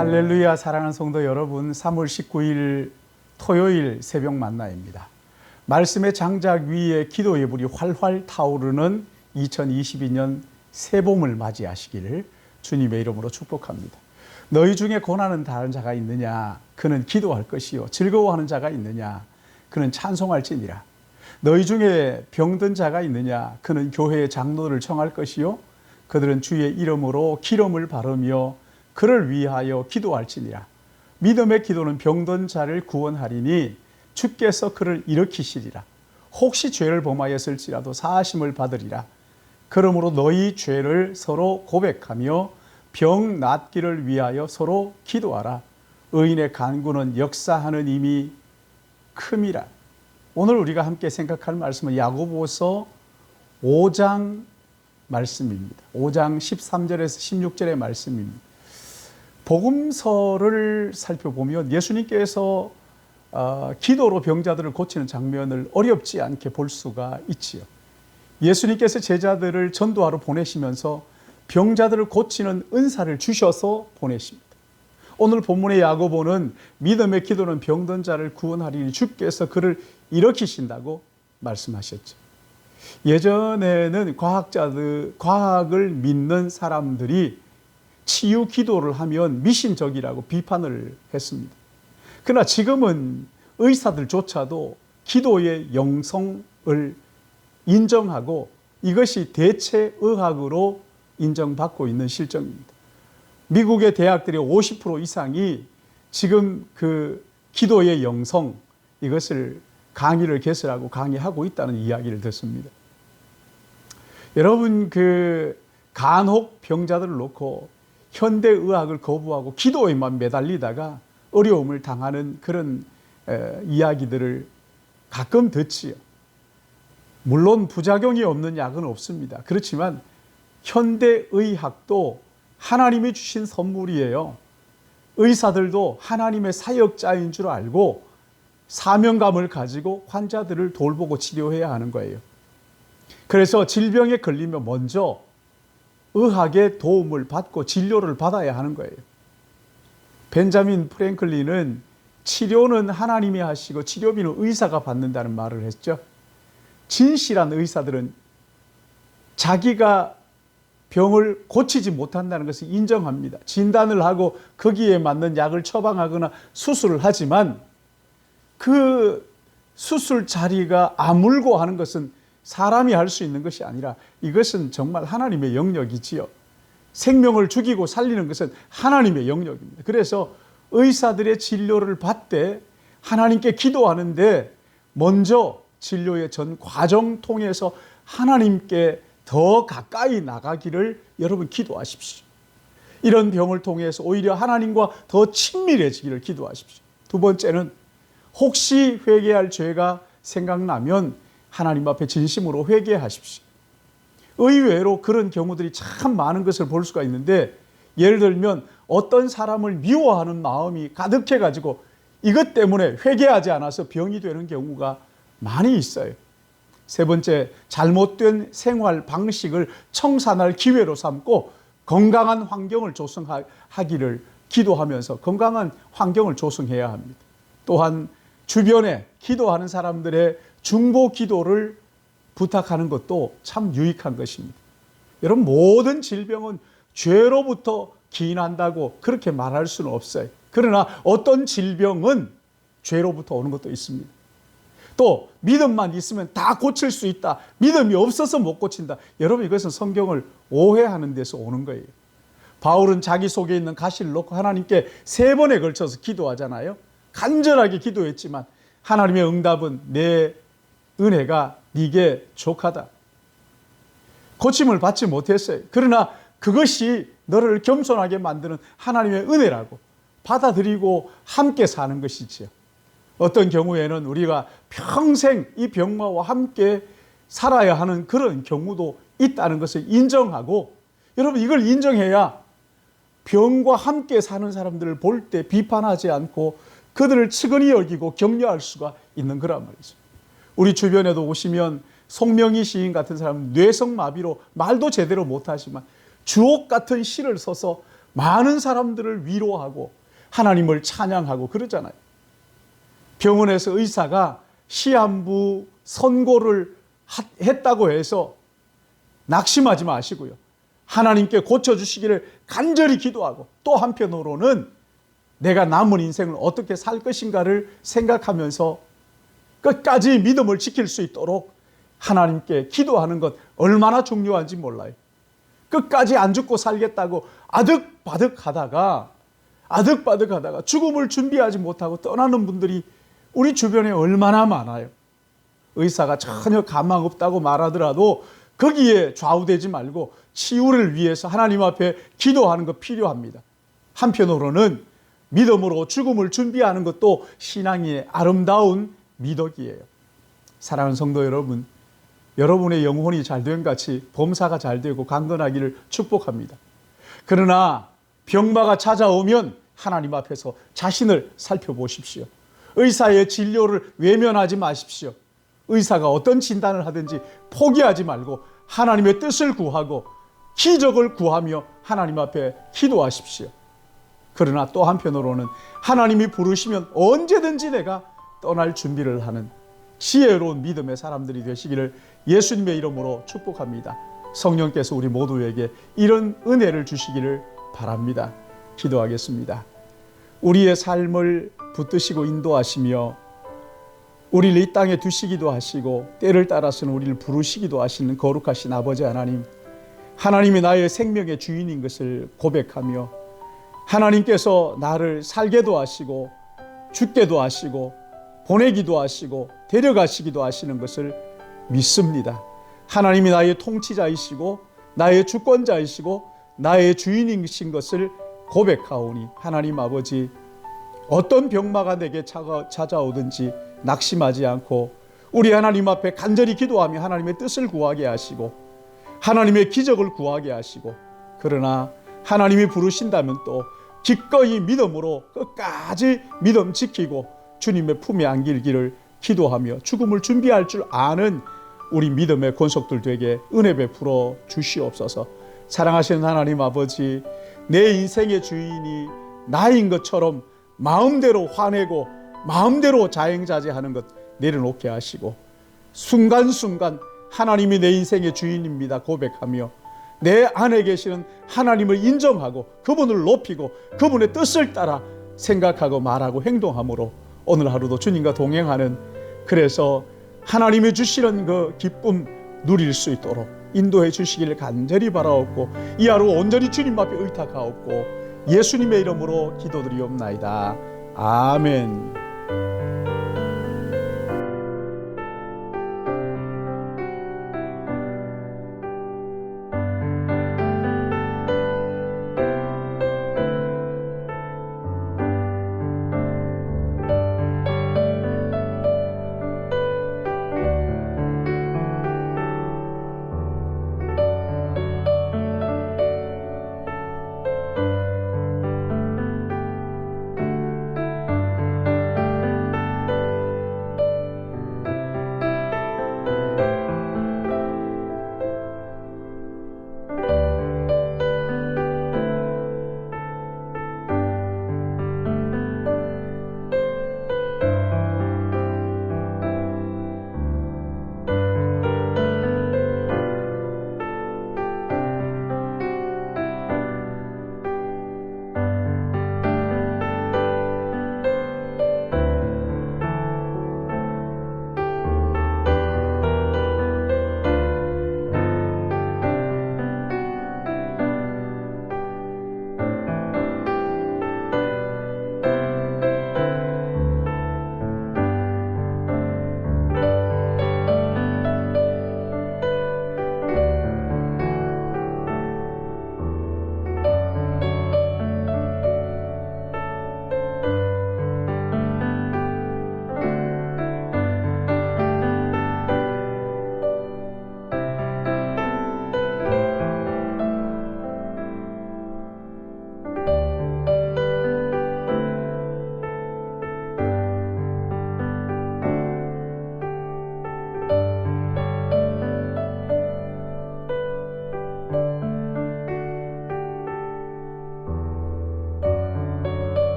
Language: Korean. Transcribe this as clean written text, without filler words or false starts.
할렐루야. 사랑하는 성도 여러분, 3월 19일 토요일 새벽 만나입니다. 말씀의 장작 위에 기도의 불이 활활 타오르는 2022년 새봄을 맞이하시기를 주님의 이름으로 축복합니다. 너희 중에 고난은 다른 자가 있느냐? 그는 기도할 것이요. 즐거워하는 자가 있느냐? 그는 찬송할지니라. 너희 중에 병든 자가 있느냐? 그는 교회의 장로를 청할 것이요. 그들은 주의 이름으로 기름을 바르며 그를 위하여 기도할지니라. 믿음의 기도는 병든 자를 구원하리니 주께서 그를 일으키시리라. 혹시 죄를 범하였을지라도 사하심을 받으리라. 그러므로 너희 죄를 서로 고백하며 병 낫기를 위하여 서로 기도하라. 의인의 간구는 역사하는 힘이 큼이라. 오늘 우리가 함께 생각할 말씀은 야고보서 5장 말씀입니다. 5장 13절에서 16절의 말씀입니다. 복음서를 살펴보면 예수님께서 기도로 병자들을 고치는 장면을 어렵지 않게 볼 수가 있지요. 예수님께서 제자들을 전도하러 보내시면서 병자들을 고치는 은사를 주셔서 보내십니다. 오늘 본문의 야고보는 믿음의 기도는 병든 자를 구원하리니 주께서 그를 일으키신다고 말씀하셨죠. 예전에는 과학을 믿는 사람들이 치유 기도를 하면 미신적이라고 비판을 했습니다. 그러나 지금은 의사들조차도 기도의 영성을 인정하고 이것이 대체 의학으로 인정받고 있는 실정입니다. 미국의 대학들의 50% 이상이 지금 그 기도의 영성 이것을 강의를 개설하고 강의하고 있다는 이야기를 듣습니다. 여러분, 간혹 병자들을 놓고 현대의학을 거부하고 기도에만 매달리다가 어려움을 당하는 그런 이야기들을 가끔 듣지요. 물론 부작용이 없는 약은 없습니다. 그렇지만 현대의학도 하나님이 주신 선물이에요. 의사들도 하나님의 사역자인 줄 알고 사명감을 가지고 환자들을 돌보고 치료해야 하는 거예요. 그래서 질병에 걸리면 먼저 의학의 도움을 받고 진료를 받아야 하는 거예요. 벤자민 프랭클린은 치료는 하나님이 하시고 치료비는 의사가 받는다는 말을 했죠. 진실한 의사들은 자기가 병을 고치지 못한다는 것을 인정합니다. 진단을 하고 거기에 맞는 약을 처방하거나 수술을 하지만 그 수술 자리가 아물고 하는 것은 사람이 할 수 있는 것이 아니라 이것은 정말 하나님의 영역이지요. 생명을 죽이고 살리는 것은 하나님의 영역입니다. 그래서 의사들의 진료를 받되 하나님께 기도하는데 먼저 진료의 전 과정 통해서 하나님께 더 가까이 나가기를 여러분 기도하십시오. 이런 병을 통해서 오히려 하나님과 더 친밀해지기를 기도하십시오. 두 번째는 혹시 회개할 죄가 생각나면 하나님 앞에 진심으로 회개하십시오. 의외로 그런 경우들이 참 많은 것을 볼 수가 있는데, 예를 들면 어떤 사람을 미워하는 마음이 가득해가지고 이것 때문에 회개하지 않아서 병이 되는 경우가 많이 있어요. 세 번째, 잘못된 생활 방식을 청산할 기회로 삼고 건강한 환경을 조성하기를 기도하면서 건강한 환경을 조성해야 합니다. 또한 주변에 기도하는 사람들의 중보 기도를 부탁하는 것도 참 유익한 것입니다. 여러분, 모든 질병은 죄로부터 기인한다고 그렇게 말할 수는 없어요. 그러나 어떤 질병은 죄로부터 오는 것도 있습니다. 또 믿음만 있으면 다 고칠 수 있다. 믿음이 없어서 못 고친다. 여러분, 이것은 성경을 오해하는 데서 오는 거예요. 바울은 자기 속에 있는 가시를 놓고 하나님께 3번에 걸쳐서 기도하잖아요. 간절하게 기도했지만 하나님의 응답은 내 은혜가 네게 족하다. 고침을 받지 못했어요. 그러나 그것이 너를 겸손하게 만드는 하나님의 은혜라고 받아들이고 함께 사는 것이지요. 어떤 경우에는 우리가 평생 이 병마와 함께 살아야 하는 그런 경우도 있다는 것을 인정하고, 여러분, 이걸 인정해야 병과 함께 사는 사람들을 볼 때 비판하지 않고 그들을 측은히 여기고 격려할 수가 있는 거란 말이죠. 우리 주변에도 오시면 송명희 시인 같은 사람은 뇌성마비로 말도 제대로 못하지만 주옥 같은 시를 써서 많은 사람들을 위로하고 하나님을 찬양하고 그러잖아요. 병원에서 의사가 시한부 선고를 했다고 해서 낙심하지 마시고요. 하나님께 고쳐주시기를 간절히 기도하고, 또 한편으로는 내가 남은 인생을 어떻게 살 것인가를 생각하면서 끝까지 믿음을 지킬 수 있도록 하나님께 기도하는 것 얼마나 중요한지 몰라요. 끝까지 안 죽고 살겠다고 아득바득 하다가 죽음을 준비하지 못하고 떠나는 분들이 우리 주변에 얼마나 많아요. 의사가 전혀 가망 없다고 말하더라도 거기에 좌우되지 말고 치유를 위해서 하나님 앞에 기도하는 것 필요합니다. 한편으로는 믿음으로 죽음을 준비하는 것도 신앙의 아름다운 미덕이에요. 사랑하는 성도 여러분, 여러분의 영혼이 잘된 같이 범사가 잘 되고 강건하기를 축복합니다. 그러나 병마가 찾아오면 하나님 앞에서 자신을 살펴보십시오. 의사의 진료를 외면하지 마십시오. 의사가 어떤 진단을 하든지 포기하지 말고 하나님의 뜻을 구하고 기적을 구하며 하나님 앞에 기도하십시오. 그러나 또 한편으로는 하나님이 부르시면 언제든지 내가 떠날 준비를 하는 지혜로운 믿음의 사람들이 되시기를 예수님의 이름으로 축복합니다. 성령께서 우리 모두에게 이런 은혜를 주시기를 바랍니다. 기도하겠습니다. 우리의 삶을 붙드시고 인도하시며 우리를 이 땅에 두시기도 하시고 때를 따라서는 우리를 부르시기도 하시는 거룩하신 아버지 하나님, 하나님이 나의 생명의 주인인 것을 고백하며 하나님께서 나를 살게도 하시고 죽게도 하시고 보내기도 하시고 데려가시기도 하시는 것을 믿습니다. 하나님이 나의 통치자이시고 나의 주권자이시고 나의 주인이신 것을 고백하오니 하나님 아버지, 어떤 병마가 내게 찾아오든지 낙심하지 않고 우리 하나님 앞에 간절히 기도하며 하나님의 뜻을 구하게 하시고 하나님의 기적을 구하게 하시고, 그러나 하나님이 부르신다면 또 기꺼이 믿음으로 끝까지 믿음 지키고 주님의 품에 안기기를 기도하며 죽음을 준비할 줄 아는 우리 믿음의 권속들 되게 은혜 베풀어 주시옵소서. 사랑하시는 하나님 아버지, 내 인생의 주인이 나인 것처럼 마음대로 화내고 마음대로 자행자제하는 것 내려놓게 하시고, 순간순간 하나님이 내 인생의 주인입니다 고백하며 내 안에 계시는 하나님을 인정하고 그분을 높이고 그분의 뜻을 따라 생각하고 말하고 행동함으로 오늘 하루도 주님과 동행하는, 그래서 하나님이 주시는 그 기쁨 누릴 수 있도록 인도해 주시기를 간절히 바라옵고 이 하루 온전히 주님 앞에 의탁하옵고 예수님의 이름으로 기도드리옵나이다. 아멘.